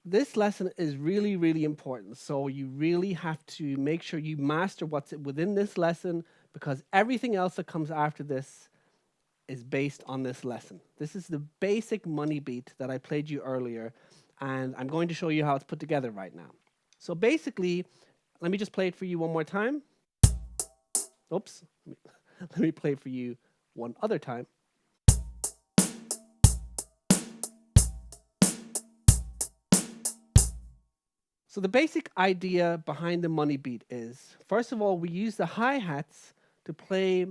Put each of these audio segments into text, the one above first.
this lesson is really, really important. So you really have to make sure you master what's within this lesson, because everything else that comes after this is based on this lesson. This is the basic money beat that I played you earlier, and I'm going to show you how it's put together right now. So basically, let me just play it for you one more time. Oops. Let me play it for you one other time. So the basic idea behind the money beat is, first of all, we use the hi-hats to play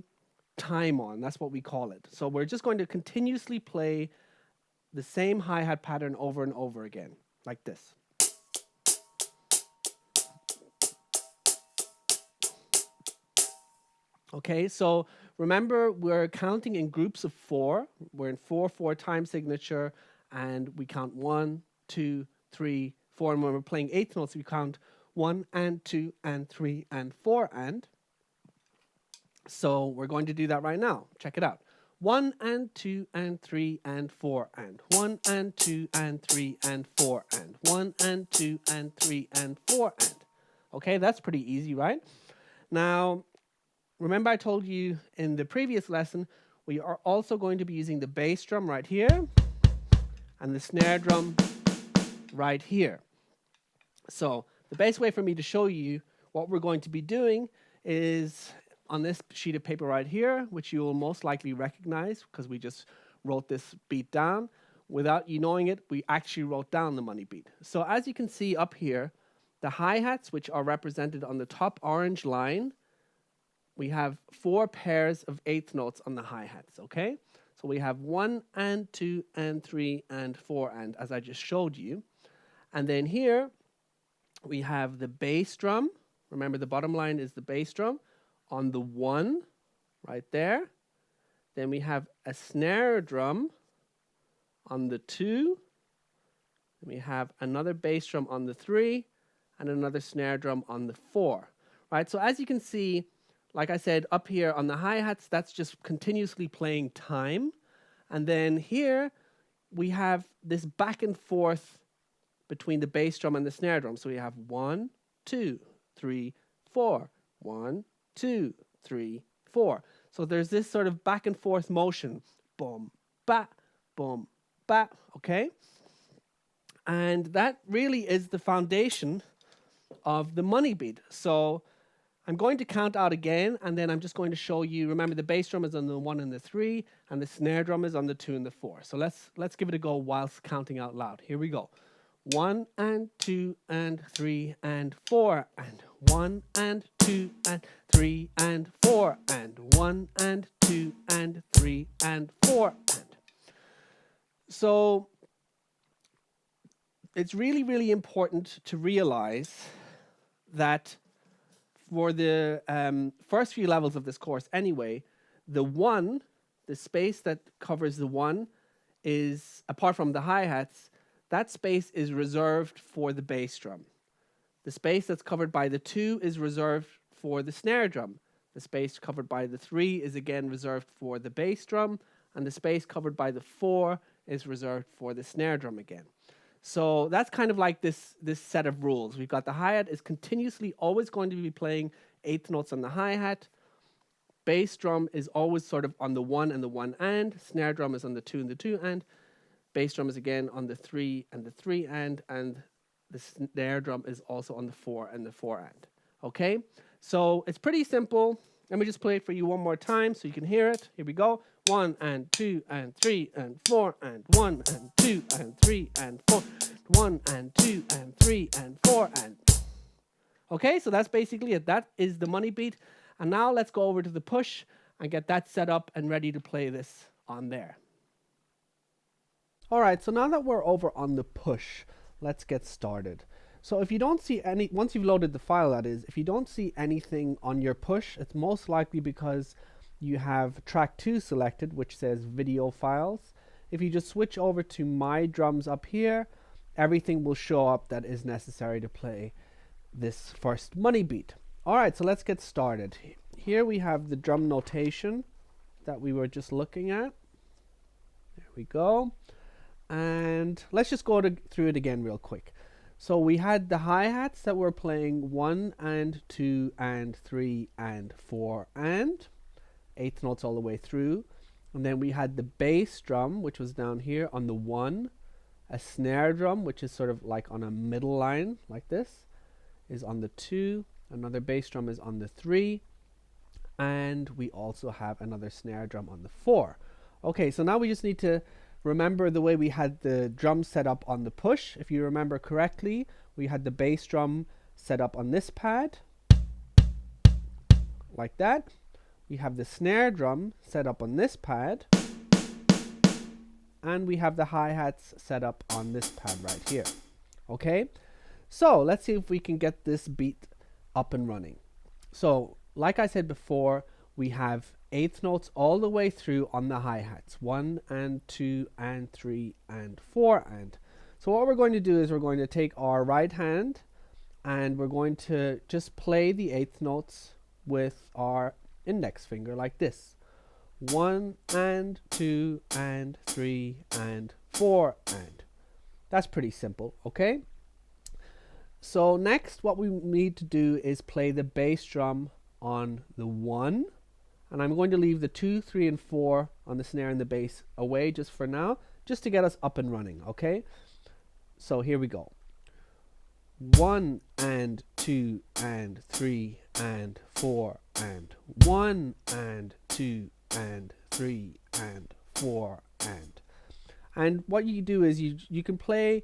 time on. That's what we call it. So we're just going to continuously play the same hi-hat pattern over and over again, like this. Okay, so remember, we're counting in groups of 4. We're in 4/4 time signature, and we count 1, 2, 3, 4. And when we're playing eighth notes, we count 1 and 2 and 3 and 4 and. So we're going to do that right now. Check it out. 1 and 2 and 3 and 4 and 1 and 2 and 3 and 4 and 1 and 2 and 3 and 4 and. Okay, that's pretty easy, right? Now, remember I told you in the previous lesson, we are also going to be using the bass drum right here and the snare drum right here. So the best way for me to show you what we're going to be doing is on this sheet of paper right here, which you will most likely recognize because we just wrote this beat down. Without you knowing it, we actually wrote down the money beat. So as you can see up here, the hi-hats, which are represented on the top orange line, we have 4 pairs of eighth notes on the hi-hats, okay? So we have 1 and 2 and 3 and 4 and, as I just showed you. And then here we have the bass drum. Remember, the bottom line is the bass drum on the 1 right there. Then we have a snare drum on the 2. Then we have another bass drum on the 3 and another snare drum on the 4. Right? So as you can see, like I said, up here on the hi-hats, that's just continuously playing time. And then here we have this back and forth between the bass drum and the snare drum. So we have 1, 2, 3, 4. 1, 2, 3, 4. So there's this sort of back and forth motion. Boom, ba, boom, ba, okay? And that really is the foundation of the money beat. So I'm going to count out again, and then I'm just going to show you. Remember, the bass drum is on the 1 and the 3, and the snare drum is on the 2 and the 4. So let's give it a go whilst counting out loud. Here we go. 1 and 2 and 3 and 4 and 1 and 2 and 3 and 4 and 1 and 2 and 3 and 4 and. So it's really, really important to realize that for the first few levels of this course anyway, the 1, the space that covers the 1 is, apart from the hi-hats, that space is reserved for the bass drum. The space that's covered by the 2 is reserved for the snare drum. The space covered by the 3 is again reserved for the bass drum, and the space covered by the 4 is reserved for the snare drum again. So that's kind of like this set of rules. We've got the hi-hat is continuously always going to be playing eighth notes on the hi-hat. Bass drum is always sort of on the 1 and the 1 and. Snare drum is on the 2 and the 2 and. Bass drum is again on the 3 and the 3 and the snare drum is also on the 4 and the 4 and. Okay? So it's pretty simple. Let me just play it for you one more time so you can hear it. Here we go. 1 and 2 and 3 and 4 and 1 and 2 and 3 and 4. 1 and 2 and 3 and 4 and. Okay, so that's basically it. That is the money beat. And now let's go over to the push and get that set up and ready to play this on there. All right, so now that we're over on the push, let's get started. So if you don't see any, once you've loaded the file, that is, if you don't see anything on your push, it's most likely because you have track 2 selected, which says video files. If you just switch over to my drums up here, everything will show up that is necessary to play this first money beat. All right, so let's get started. Here we have the drum notation that we were just looking at. There we go. And let's just go through it again real quick. So we had the hi-hats that were playing 1 and 2 and 3 and 4 and eighth notes all the way through. And then we had the bass drum, which was down here on the 1, a snare drum, which is sort of like on a middle line like this, is on the 2, another bass drum is on the 3, and we also have another snare drum on the 4. Okay, so now we just need to remember the way we had the drum set up on the push. If you remember correctly, we had the bass drum set up on this pad, like that. We have the snare drum set up on this pad, and we have the hi-hats set up on this pad right here. Okay, so let's see if we can get this beat up and running. So like I said before, we have eighth notes all the way through on the hi-hats, 1 and 2 and 3 and 4 and. So what we're going to do is we're going to take our right hand and we're going to just play the eighth notes with our index finger like this. 1 and 2 and 3 and 4 and. That's pretty simple, okay? So next what we need to do is play the bass drum on the 1, and I'm going to leave the 2, 3 and 4 on the snare and the bass away just for now, just to get us up and running, okay? So here we go. 1 and 2 and 3 and 4 and 1 and 2 and 3 and 4 and. And what you do is you can play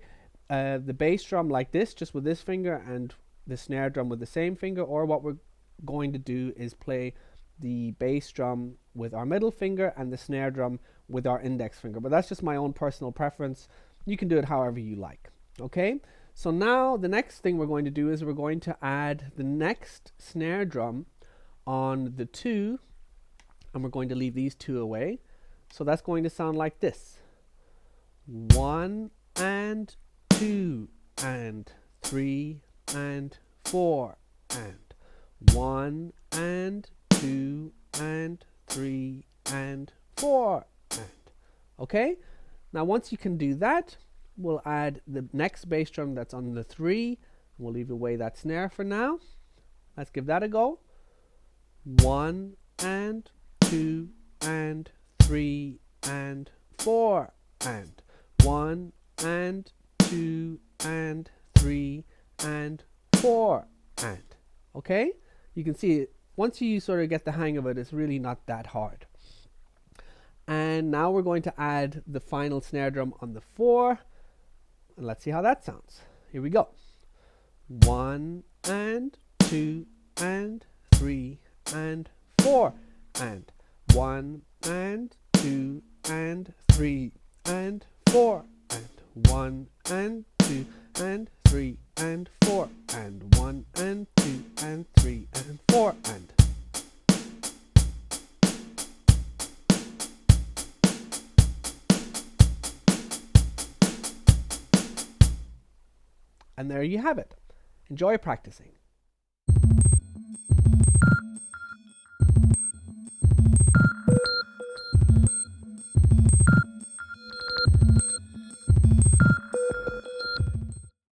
the bass drum like this, just with this finger, and the snare drum with the same finger, or what we're going to do is play the bass drum with our middle finger and the snare drum with our index finger. But that's just my own personal preference. You can do it however you like. Okay, so now the next thing we're going to do is we're going to add the next snare drum on the 2, and we're going to leave these 2 away. So that's going to sound like this. 1 and 2 and 3 and 4 and 1 and 2 and 3 and 4 and. Okay, now once you can do that, we'll add the next bass drum that's on the 3. We'll leave away that snare for now. Let's give that a go. 1 and 2 and 3 and 4 and 1 and 2 and 3 and 4 and. Okay, you can see it. Once you sort of get the hang of it, it's really not that hard. And now we're going to add the final snare drum on the 4, and let's see how that sounds. Here we go. 1 and 2 and 3 and 4 and 1 and 2 and 3 and 4 and 1 and 2 and 3 and 4 and 1 and 2 and 3 and 4 and. And there you have it. Enjoy practicing.